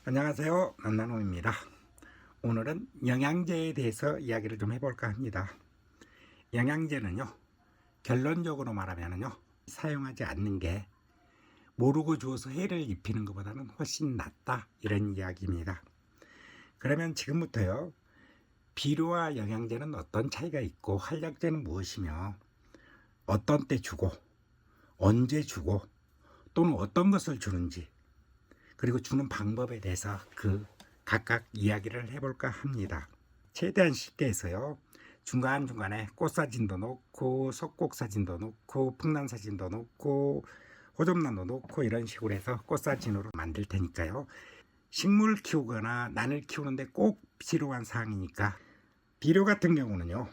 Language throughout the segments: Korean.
안녕하세요. 남나노입니다. 오늘은 영양제에 대해서 이야기를 좀 해볼까 합니다. 영양제는요, 결론적으로 말하면요, 사용하지 않는 게 모르고 주어서 해를 입히는 것보다는 훨씬 낫다, 이런 이야기입니다. 그러면 지금부터요, 비료와 영양제는 어떤 차이가 있고 활약제는 무엇이며 어떤 때 주고 언제 주고 또는 어떤 것을 주는지, 그리고 주는 방법에 대해서 각각 이야기를 해볼까 합니다. 최대한 쉽게 해서요, 중간중간에 꽃사진도 놓고 석곡사진도 놓고 풍란사진도 놓고 호접란도 놓고 이런 식으로 해서 꽃사진으로 만들 테니까요, 식물 키우거나 난을 키우는데 꼭 필요한 사항이니까. 비료 같은 경우는요,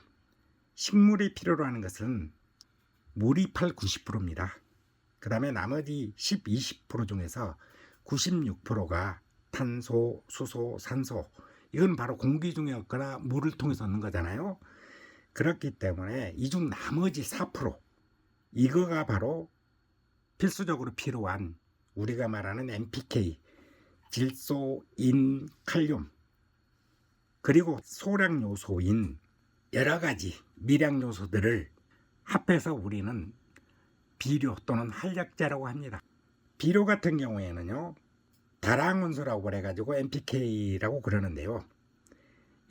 식물이 필요로 하는 것은 물이 90%입니다. 그 다음에 나머지 20% 중에서 96%가 탄소, 수소, 산소, 이건 바로 공기 중에 없거나 물을 통해서 얻는 거잖아요. 그렇기 때문에 이 중 나머지 4%, 이거가 바로 필수적으로 필요한 우리가 말하는 NPK, 질소, 인, 칼륨, 그리고 소량 요소인 여러 가지 미량 요소들을 합해서 우리는 비료 또는 활약제라고 합니다. 비료 같은 경우에는요, 다량원소라고 그래가지고 NPK라고 그러는데요,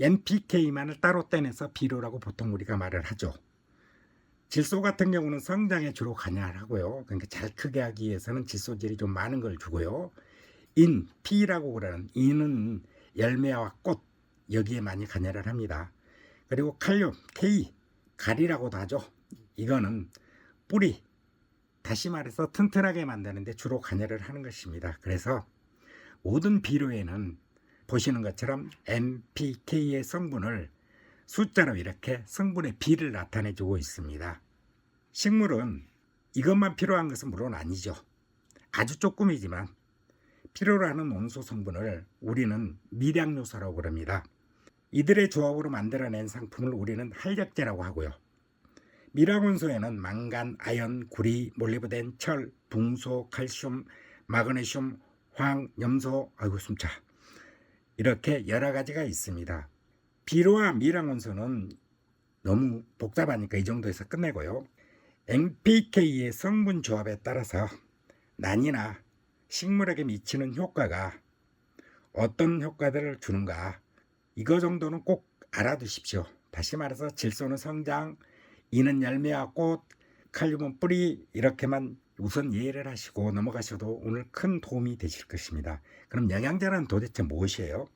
NPK만을 따로 떼내서 비료라고 보통 우리가 말을 하죠. 질소 같은 경우는 성장에 주로 관여를 하고요, 그러니까 잘 크게 하기 위해서는 질소질이 좀 많은 걸 주고요. 인, P라고 그러는 인은 열매와 꽃, 여기에 많이 관여를 합니다. 그리고 칼륨, K, 가리라고도 하죠. 이거는 뿌리, 다시 말해서 튼튼하게 만드는데 주로 관여를 하는 것입니다. 그래서 모든 비료에는 보시는 것처럼 NPK의 성분을 숫자로 이렇게 성분의 B를 나타내 주고 있습니다. 식물은 이것만 필요한 것은 물론 아니죠. 아주 조금이지만 필요로 하는 원소 성분을 우리는 미량 요소라고 그럽니다. 이들의 조합으로 만들어낸 상품을 우리는 활력제라고 하고요. 미량 원소에는 망간, 아연, 구리, 몰리브덴, 철, 붕소, 칼슘, 마그네슘, 황, 염소, 아이고 숨차, 이렇게 여러 가지가 있습니다. 비료와 미량 원소는 너무 복잡하니까 이 정도에서 끝내고요. NPK의 성분 조합에 따라서 난이나 식물에게 미치는 효과가 어떤 효과들을 주는가, 이거 정도는 꼭 알아두십시오. 다시 말해서 질소는 성장, 이는 열매와 꽃, 칼륨은 뿌리, 이렇게만 우선 이해를 하시고 넘어가셔도 오늘 큰 도움이 되실 것입니다. 그럼 영양제는 도대체 무엇이에요?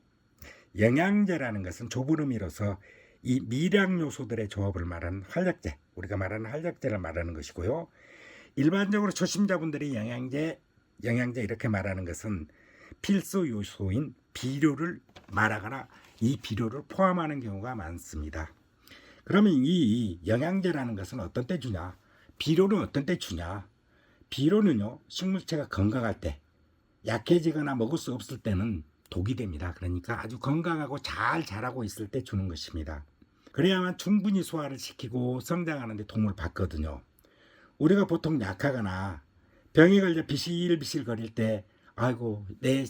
영양제라는 것은 좁은 의미로서 이 미량 요소들의 조합을 말하는 활력제, 우리가 말하는 활력제를 말하는 것이고요. 일반적으로 초심자분들이 영양제 이렇게 말하는 것은 필수 요소인 비료를 말하거나 이 비료를 포함하는 경우가 많습니다. 그러면 이 영양제라는 것은 어떤 때 주냐? 비료는 어떤 때 주냐? 비료는요, 식물체가 건강할 때, 약해지거나 먹을 수 없을 때는 독이 됩니다. 그러니까 아주 건강하고 잘 자라고 있을 때 주는 것입니다. 그래야만 충분히 소화를 시키고 성장하는 데 도움을 받거든요. 우리가 보통 약하거나 병에 걸려 비실비실 거릴 때, 아이고 내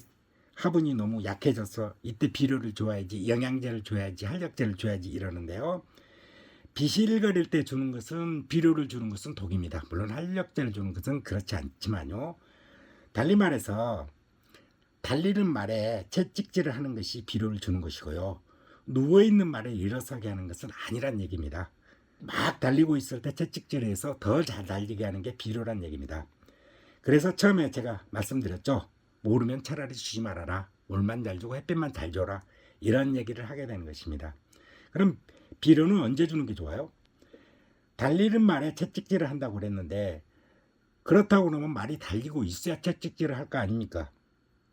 화분이 너무 약해져서 이때 비료를 줘야지, 영양제를 줘야지, 활력제를 줘야지 이러는데요, 비실거릴 때 주는 것은, 비료를 주는 것은 독입니다. 물론 활력제를 주는 것은 그렇지 않지만요, 달리 말해서 달리는 말에 채찍질을 하는 것이 비료를 주는 것이고요, 누워있는 말에 일어서게 하는 것은 아니란 얘기입니다. 막 달리고 있을 때 채찍질해서 더 잘 달리게 하는 게 비료란 얘기입니다. 그래서 처음에 제가 말씀드렸죠. 모르면 차라리 주지 말아라. 물만 잘 주고 햇빛만 잘 줘라. 이런 얘기를 하게 되는 것입니다. 그럼 비료는 언제 주는 게 좋아요? 달리는 말에 채찍질을 한다고 그랬는데, 그렇다고 그러면 말이 달리고 있어야 채찍질을 할 거 아닙니까?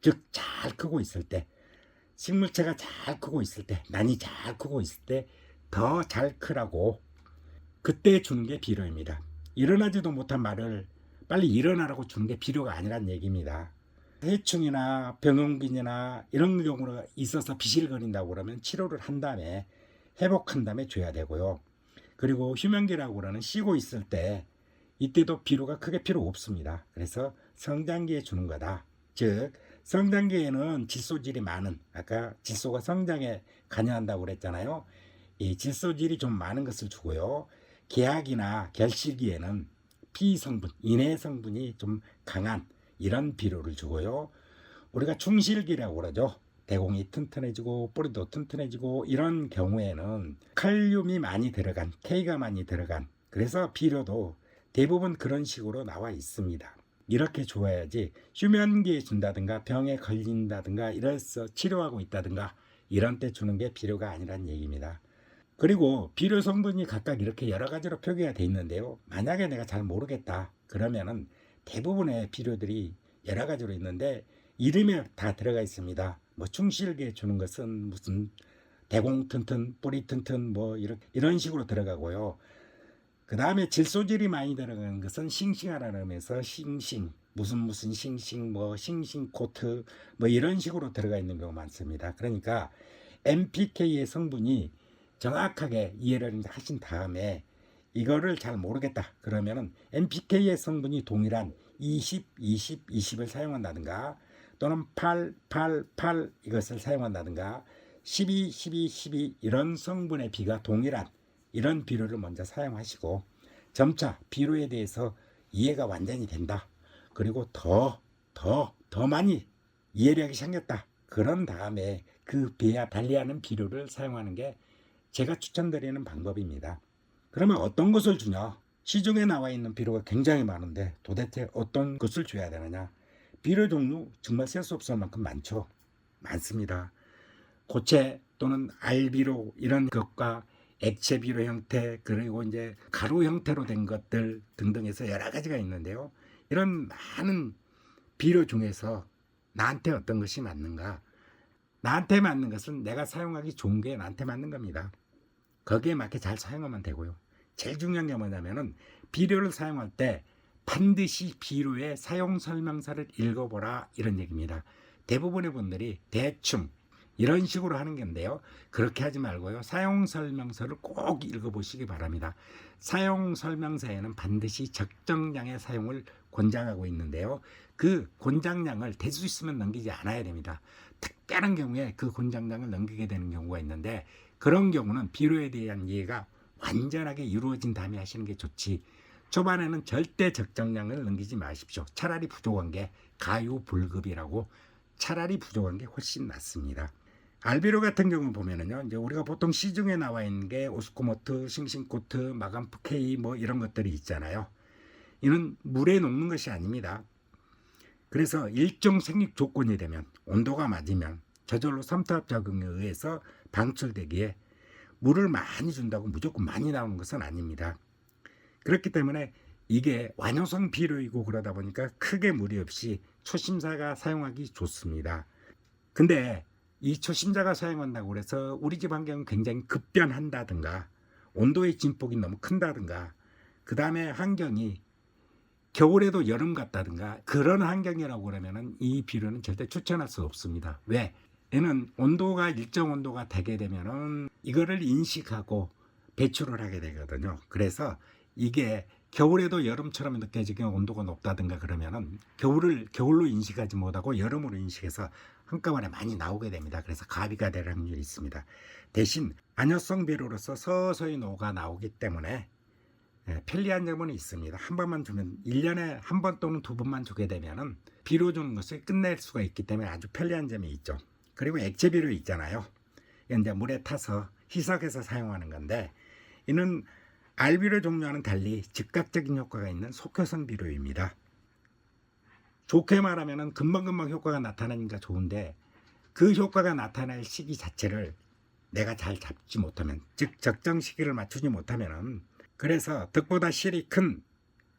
즉 잘 크고 있을 때, 식물체가 잘 크고 있을 때, 난이 잘 크고 있을 때 더 잘 크라고, 그때 주는 게 비료입니다. 일어나지도 못한 말을 빨리 일어나라고 주는 게 비료가 아니란 얘기입니다. 해충이나 병원균이나 이런 경우가 있어서 비실거린다고 그러면 치료를 한 다음에, 회복한 다음에 줘야 되고요. 그리고 휴면기라고 그러는 쉬고 있을 때, 이때도 비료가 크게 필요 없습니다. 그래서 성장기에 주는 거다. 즉 성장기에는 질소질이 많은, 아까 질소가 성장에 관여한다고 그랬잖아요. 이 질소질이 좀 많은 것을 주고요. 개학이나 결실기에는 피 성분, 인해 성분이 좀 강한 이런 비료를 주고요. 우리가 충실기라고 그러죠. 대공이 튼튼해지고 뿌리도 튼튼해지고 이런 경우에는 칼륨이 많이 들어간, K가 많이 들어간, 그래서 비료도 대부분 그런 식으로 나와 있습니다. 이렇게 줘야지 수면기에 준다든가 병에 걸린다든가 이래서 치료하고 있다든가 이런 때 주는 게 비료가 아니란 얘기입니다. 그리고 비료 성분이 각각 이렇게 여러 가지로 표기가 되어 있는데요. 만약에 내가 잘 모르겠다 그러면은 대부분의 비료들이 여러 가지로 있는데 이름에 다 들어가 있습니다. 뭐 충실기에 주는 것은 무슨 대공 튼튼, 뿌리 튼튼 뭐 이런 식으로 들어가고요. 그 다음에 질소질이 많이 들어가는 것은 싱싱하라는 의미에서 싱싱, 무슨 싱싱, 뭐 싱싱 코트 뭐 이런 식으로 들어가 있는 경우가 많습니다. 그러니까 NPK의 성분이 정확하게 이해를 하신 다음에 이거를 잘 모르겠다 그러면은 NPK의 성분이 동일한 20, 20, 20을 사용한다든가 또는 8, 8, 8 이것을 사용한다든가 12, 12, 12 이런 성분의 비가 동일한 이런 비료를 먼저 사용하시고 점차 비료에 대해서 이해가 완전히 된다. 그리고 더 많이 이해력이 생겼다. 그런 다음에 그 비와 달리하는 비료를 사용하는 게 제가 추천드리는 방법입니다. 그러면 어떤 것을 주냐? 시중에 나와 있는 비료가 굉장히 많은데 도대체 어떤 것을 줘야 되느냐? 비료 종류 정말 셀 수 없을 만큼 많습니다. 고체 또는 알비료 이런 것과 액체 비료 형태 그리고 이제 가루 형태로 된 것들 등등해서 여러 가지가 있는데요. 이런 많은 비료 중에서 나한테 어떤 것이 맞는가? 나한테 맞는 것은 내가 사용하기 좋은 게 나한테 맞는 겁니다. 거기에 맞게 잘 사용하면 되고요. 제일 중요한 게 뭐냐면은 비료를 사용할 때 반드시 비료의 사용 설명서를 읽어보라 이런 얘기입니다. 대부분의 분들이 대충 이런 식으로 하는 건데요. 그렇게 하지 말고요. 사용 설명서를 꼭 읽어보시기 바랍니다. 사용 설명서에는 반드시 적정량의 사용을 권장하고 있는데요. 그 권장량을 될 수 있으면 넘기지 않아야 됩니다. 특별한 경우에 그 권장량을 넘기게 되는 경우가 있는데 그런 경우는 비료에 대한 이해가 완전하게 이루어진 다음에 하시는 게 좋지. 초반에는 절대 적정량을 넘기지 마십시오. 차라리 부족한 게 가유불급이라고 차라리 부족한 게 훨씬 낫습니다. 알비료 같은 경우 보면은요, 이제 우리가 보통 시중에 나와 있는 게 오스코모트, 싱싱코트, 마감프 K 뭐 이런 것들이 있잖아요. 이는 물에 녹는 것이 아닙니다. 그래서 일정 생육 조건이 되면 온도가 맞으면 저절로 삼투압 작용에 의해서 방출되기에 물을 많이 준다고 무조건 많이 나오는 것은 아닙니다. 그렇기 때문에 이게 완효성 비료이고 그러다 보니까 크게 무리 없이 초심자가 사용하기 좋습니다. 근데 이 초심자가 사용한다고 그래서 우리 집 환경은 굉장히 급변한다든가 온도의 진폭이 너무 큰다든가 그 다음에 환경이 겨울에도 여름 같다든가 그런 환경이라고 그러면은 이 비료는 절대 추천할 수 없습니다. 왜? 얘는 온도가 일정 온도가 되게 되면은 이거를 인식하고 배출을 하게 되거든요. 그래서 이게 겨울에도 여름처럼 느껴지게 온도가 높다든가 그러면은 겨울로 인식하지 못하고 여름으로 인식해서 한꺼번에 많이 나오게 됩니다. 그래서 가비가 될 확률이 있습니다. 대신 안효성 비료로서 서서히 녹아 나오기 때문에 편리한 점은 있습니다. 한 번만 주면 1년에 한 번 또는 두 번만 주게 되면은 비료 주는 것을 끝낼 수가 있기 때문에 아주 편리한 점이 있죠. 그리고 액체 비료 있잖아요. 이제 물에 타서 희석해서 사용하는 건데 이는 알비료 종류와는 달리 즉각적인 효과가 있는 속효성 비료입니다. 좋게 말하면 금방금방 효과가 나타나니까 좋은데 그 효과가 나타날 시기 자체를 내가 잘 잡지 못하면 즉 적정 시기를 맞추지 못하면 그래서 득보다 실이 큰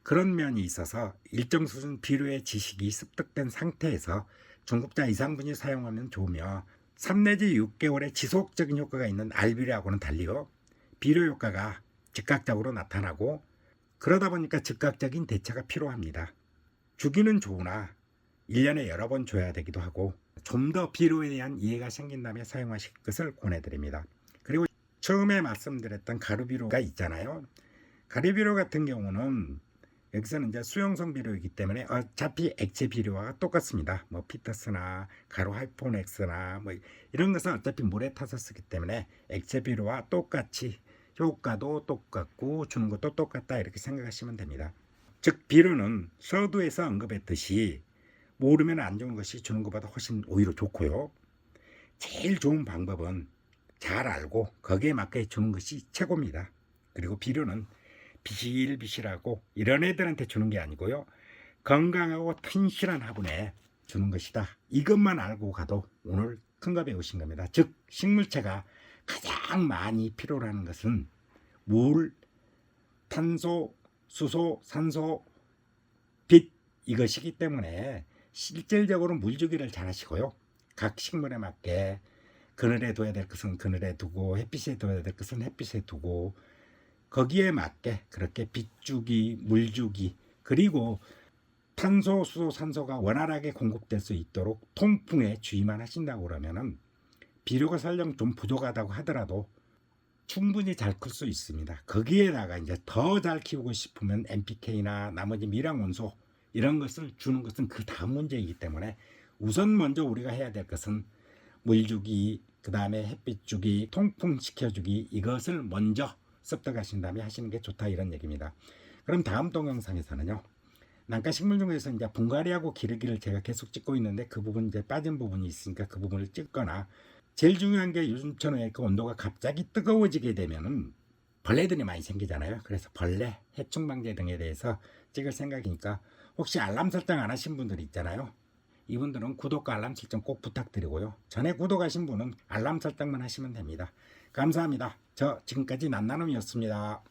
그런 면이 있어서 일정 수준 비료의 지식이 습득된 상태에서 중급자 이상분이 사용하면 좋으며 3 내지 6개월의 지속적인 효과가 있는 알비료하고는 달리요. 비료 효과가 즉각적으로 나타나고 그러다 보니까 즉각적인 대처가 필요합니다. 주기는 좋으나 1년에 여러 번 줘야 되기도 하고 좀 더 비료에 대한 이해가 생긴 다음에 사용하실 것을 권해드립니다. 그리고 처음에 말씀드렸던 가루비료가 있잖아요. 가루비료 같은 경우는 여기서는 이제 수용성 비료이기 때문에 어차피 액체 비료와 똑같습니다. 뭐 피터스나 가로 하이포넥스나 뭐 이런 것은 어차피 물에 타서 쓰기 때문에 액체 비료와 똑같이 효과도 똑같고 주는 것도 똑같다 이렇게 생각하시면 됩니다. 즉 비료는 서두에서 언급했듯이 모르면 안 좋은 것이 주는 것보다 훨씬 오히려 좋고요. 제일 좋은 방법은 잘 알고 거기에 맞게 주는 것이 최고입니다. 그리고 비료는 비실비실하고 이런 애들한테 주는 게 아니고요. 건강하고 튼실한 화분에 주는 것이다. 이것만 알고 가도 오늘 큰 거 배우신 겁니다. 즉 식물체가 가장 많이 필요로 하는 것은 물, 탄소, 수소, 산소, 빛 이것이기 때문에 실질적으로 물주기를 잘 하시고요. 각 식물에 맞게 그늘에 둬야 될 것은 그늘에 두고 햇빛에 둬야 될 것은 햇빛에 두고 거기에 맞게 그렇게 빛주기, 물주기 그리고 탄소, 수소, 산소가 원활하게 공급될 수 있도록 통풍에 주의만 하신다고 그러면은 비료가 설령 좀 부족하다고 하더라도 충분히 잘 클 수 있습니다. 거기에다가 이제 더 잘 키우고 싶으면 NPK나 나머지 미량 원소 이런 것을 주는 것은 그 다음 문제이기 때문에 우선 먼저 우리가 해야 될 것은 물주기, 그 다음에 햇빛 주기, 통풍 시켜주기 이것을 먼저 습득하신 다음에 하시는 게 좋다 이런 얘기입니다. 그럼 다음 동영상에서는요. 난가 식물 중에서 이제 분갈이하고 기르기를 제가 계속 찍고 있는데 그 부분 이제 빠진 부분이 있으니까 그 부분을 찍거나 제일 중요한 게 요즘처럼 그 온도가 갑자기 뜨거워지게 되면은 벌레들이 많이 생기잖아요. 그래서 벌레, 해충 방제 등에 대해서 찍을 생각이니까 혹시 알람 설정 안 하신 분들 있잖아요. 이분들은 구독과 알람 설정 꼭 부탁드리고요. 전에 구독하신 분은 알람 설정만 하시면 됩니다. 감사합니다. 저 지금까지 난나눔이었습니다.